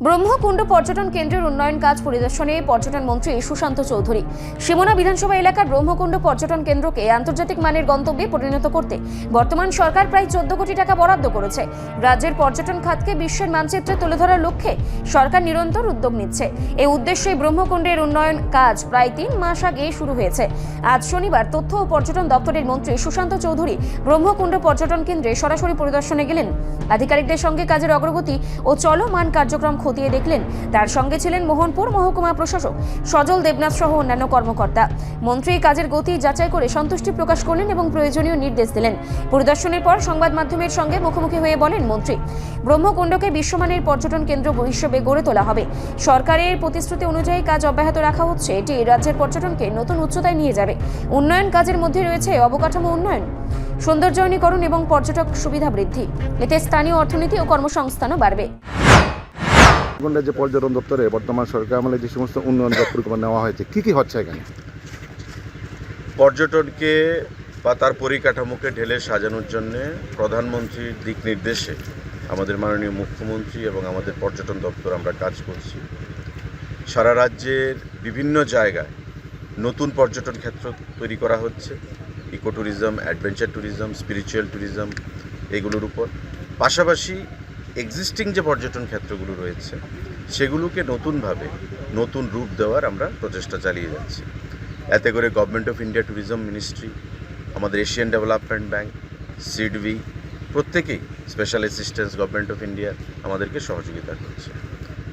ব্রহ্মকুণ্ড পর্যটন কেন্দ্রের উন্নয়ন কাজ পরিদর্শনে পর্যটন মন্ত্রী সুশান্ত চৌধুরী। সিমনা বিধানসভা এলাকার ব্রহ্মকুণ্ড পর্যটন কেন্দ্রকে আন্তর্জাতিক মানের গন্তব্যে পরিণত করতে বর্তমান সরকার প্রায় 14 কোটি টাকা বরাদ্দ করেছে। রাজ্যের পর্যটন খাতকে বিশ্বের মানচিত্রে তুলে ধরার লক্ষ্যে সরকার নিরন্তর উদ্যোগ নিচ্ছে। এই উদ্দেশ্যে ব্রহ্মকুণ্ডের উন্নয়ন কাজ প্রায় 3 মাস আগে শুরু হয়েছে। আজ শনিবার তথ্য ও পর্যটন দপ্তরের মন্ত্রী সুশান্ত চৌধুরী ব্রহ্মকুণ্ড পর্যটন কেন্দ্রে সরাসরি পরিদর্শনে গেলেন। আধিকারিকদের সঙ্গে কাজের অগ্রগতি ও চলমান কার্যক্রম খতিয়ে দেখলেন। তার সঙ্গে ছিলেন মোহনপুর মহকুমা প্রশাসক সজল দেবনাথ সহ অন্যান্য কর্মকর্তা। মন্ত্রী কাজের গতি যাচাই করে সন্তুষ্টি প্রকাশ করলেন এবং প্রয়োজনীয় নির্দেশ দিলেন। পরিদর্শনের পর সংবাদ মাধ্যমের সঙ্গে মুখোমুখি হয়ে বলেন মন্ত্রী, ব্রহ্মকুণ্ডকে বিশ্বমানের পর্যটন কেন্দ্র হিসেবে গড়ে তোলা হবে। সরকারের প্রতিশ্রুতি অনুযায়ী কাজ অব্যাহত রাখা হচ্ছে। এটি রাজ্যের পর্যটনকে নতুন উচ্চতায় নিয়ে যাবে। উন্নয়ন কাজের মধ্যে রয়েছে অবকাঠামো উন্নয়ন, সৌন্দর্যায়নীকরণ এবং পর্যটক সুবিধা বৃদ্ধি। এতে স্থানীয় অর্থনীতি ও কর্মসংস্থানও বাড়বে। যে পর্যটন দপ্তরে বর্তমান সরকার আমলে যে সমস্ত উন্নয়ন পরিকল্পনা নেওয়া হয়েছে, কি হচ্ছে এখানে? পর্যটনকে বা তার পরিকাঠামোকে ঢেলে সাজানোর জন্য প্রধানমন্ত্রীর দিক নির্দেশে আমাদের মাননীয় মুখ্যমন্ত্রী এবং আমাদের পর্যটন দপ্তর আমরা কাজ করছি। সারা রাজ্যের বিভিন্ন জায়গায় নতুন পর্যটন ক্ষেত্র তৈরি করা হচ্ছে। Eco tourism, adventure tourism, spiritual tourism, এগুলোর উপর পাশাপাশি এক্সিস্টিং যে পর্যটন ক্ষেত্রগুলো রয়েছে সেগুলোকে নতুনভাবে নতুন রূপ দেওয়ার আমরা প্রচেষ্টা চালিয়ে যাচ্ছি। এতে করে government of India tourism ministry, আমাদের এশিয়ান ডেভেলপমেন্ট ব্যাংক, সিডবি প্রত্যেকেই special assistance government of India আমাদেরকে সহযোগিতা করছে।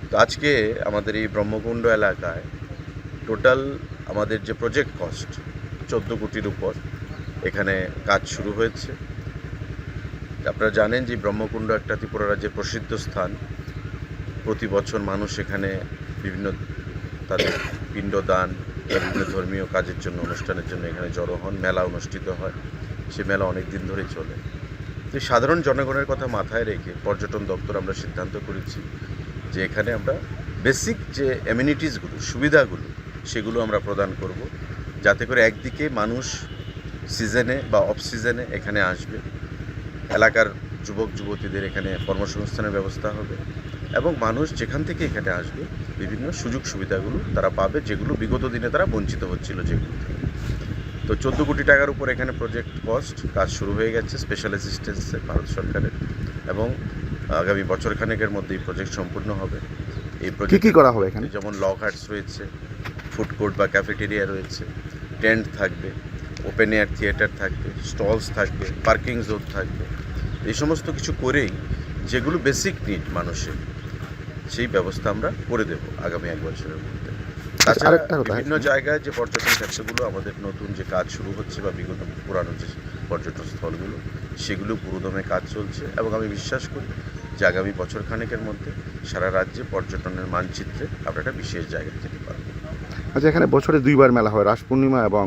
তো আজকে আমাদের এই ব্রহ্মকুণ্ড এলাকায় টোটাল আমাদের যে প্রজেক্ট কস্ট 14 কোটির উপর এখানে কাজ শুরু হয়েছে। আপনারা জানেন যে ব্রহ্মকুণ্ড একটা ত্রিপুরা রাজ্যের প্রসিদ্ধ স্থান। প্রতি বছর মানুষ এখানে বিভিন্ন তাদের পিণ্ডদান, বিভিন্ন ধর্মীয় কাজের জন্য, অনুষ্ঠানের জন্য এখানে জড়ো হন। মেলা অনুষ্ঠিত হয়, সে মেলা অনেক দিন ধরে চলে। তো সাধারণ জনগণের কথা মাথায় রেখে পর্যটন দপ্তর আমরা সিদ্ধান্ত করেছি যে এখানে আমরা বেসিক যে অ্যামিনিটিসগুলো, সুবিধাগুলো সেগুলো আমরা প্রদান করব, যাতে করে একদিকে মানুষ সিজনে বা অফ সিজনে এখানে আসবে, এলাকার যুবক যুবতীদের এখানে কর্মসংস্থানের ব্যবস্থা হবে এবং মানুষ যেখান থেকে এখানে আসবে বিভিন্ন সুযোগ সুবিধাগুলো তারা পাবে, যেগুলো বিগত দিনে তারা বঞ্চিত হচ্ছিল যেগুলো থেকে। তো 14 কোটি টাকার উপর এখানে প্রজেক্ট কস্ট, কাজ শুরু হয়ে গেছে স্পেশাল অ্যাসিস্ট্যান্সে ভারত সরকারের, এবং আগামী বছরখানেকের মধ্যে এই প্রজেক্ট সম্পূর্ণ হবে। এই প্রজেক্ট কী করা হবে এখানে? যেমন লক হাটস রয়েছে, ফুড কোর্ট বা ক্যাফেটেরিয়া রয়েছে, টেন্ট থাকবে, ওপেন এয়ার থিয়েটার থাকবে, স্টলস থাকবে, পার্কিং জোন থাকবে। এই সমস্ত কিছু করেই যেগুলো বেসিক নিড মানুষের, সেই ব্যবস্থা আমরা করে দেব আগামী 1 বছরের মধ্যে। তাছাড়া বিভিন্ন জায়গায় যে পর্যটন ক্ষেত্রগুলো আমাদের নতুন যে কাজ শুরু হচ্ছে বা বিগত পুরানো যে পর্যটন স্থলগুলো, সেগুলো পুরোদমে কাজ চলছে এবং আমি বিশ্বাস করি যে আগামী বছরখানেকের মধ্যে সারা রাজ্যে পর্যটনের মানচিত্রে আমরা একটা বিশেষ জায়গা যেতে পারব। আচ্ছা, এখানে বছরে 2 বার মেলা হয়, রাস পূর্ণিমা এবং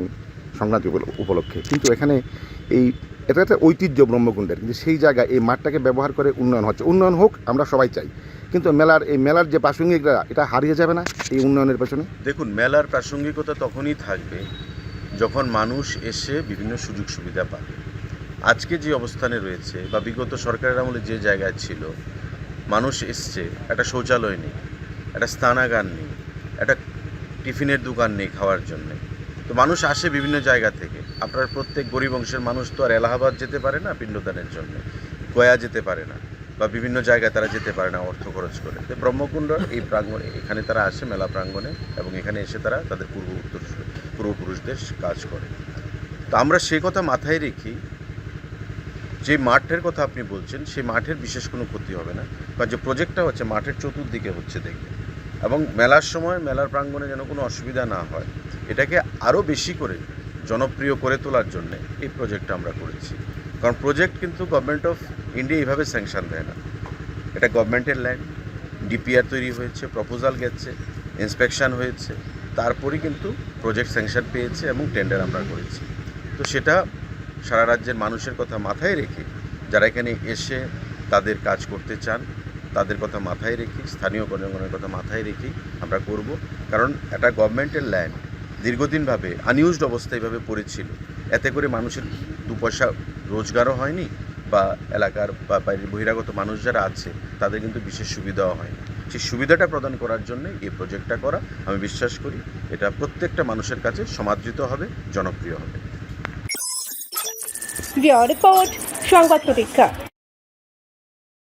সংক্রান্তি উপলক্ষে, কিন্তু এখানে এটা একটা ঐতিহ্য ব্রহ্মকুণ্ডের, কিন্তু সেই জায়গায় এই মাঠটাকে ব্যবহার করে উন্নয়ন হচ্ছে। উন্নয়ন হোক, আমরা সবাই চাই, কিন্তু মেলার যে প্রাসঙ্গিকতা এটা হারিয়ে যাবে না এই উন্নয়নের পেছনে? দেখুন, মেলার প্রাসঙ্গিকতা তখনই থাকবে যখন মানুষ এসে বিভিন্ন সুযোগ সুবিধা পাবে। আজকে যে অবস্থানে রয়েছে বা বিগত সরকারের আমলে যে জায়গায় ছিল, মানুষ এসছে, একটা শৌচালয় নেই, একটা স্নানাগার নেই, একটা টিফিনের দোকান নেই খাওয়ার জন্যে। তো মানুষ আসে বিভিন্ন জায়গা থেকে। আপনার প্রত্যেক গরিব অংশের মানুষ তো আর এলাহাবাদ যেতে পারে না পিণ্ডদানের জন্য, গয়া যেতে পারে না, বা বিভিন্ন জায়গায় তারা যেতে পারে না অর্থ খরচ করে। তো ব্রহ্মকুণ্ড এই প্রাঙ্গণে এখানে তারা আসে মেলা প্রাঙ্গণে, এবং এখানে এসে তারা তাদের পূর্বপুরুষদের কাজ করে। তো আমরা সেই কথা মাথায় রেখি, যে মাঠের কথা আপনি বলছেন সেই মাঠের বিশেষ কোনো ক্ষতি হবে না, বা যে প্রজেক্টটা হচ্ছে মাঠের চতুর্দিকে হচ্ছে দেখবে, এবং মেলার সময় মেলার প্রাঙ্গণে যেন কোনো অসুবিধা না হয়, এটাকে আরও বেশি করে জনপ্রিয় করে তোলার জন্যে এই প্রজেক্টটা আমরা করেছি। কারণ প্রজেক্ট কিন্তু গভর্নমেন্ট অফ ইন্ডিয়া এইভাবে স্যাংশন দেয় না, এটা গভর্নমেন্টের ল্যান্ড, ডিপিআর তৈরি হয়েছে, প্রপোজাল গেছে, ইন্সপেকশন হয়েছে, তারপরেই কিন্তু প্রজেক্ট স্যাংশন পেয়েছে এবং টেন্ডার আমরা করেছি। তো সেটা সারা রাজ্যের মানুষের কথা মাথায় রেখে, যারা এখানে এসে তাদের কাজ করতে চান তাদের কথা মাথায় রেখে, স্থানীয় জনগণের কথা মাথায় রেখেই আমরা করব। কারণ এটা গভর্নমেন্টের ল্যান্ড, দীর্ঘদিনভাবে আনইউজড অবস্থায় এইভাবে পড়েছিল। এতে করে মানুষের 2 পয়সা রোজগারও হয়নি, বা এলাকার বা বাইরের বহিরাগত মানুষ যারা আছে তাদের কিন্তু বিশেষ সুবিধাও হয়নি। সেই সুবিধাটা প্রদান করার জন্য এই প্রজেক্টটা করা। আমি বিশ্বাস করি এটা প্রত্যেকটা মানুষের কাছে সমাদৃত হবে, জনপ্রিয় হবে। রিপোর্ট সংবাদ প্রতীক্ষা।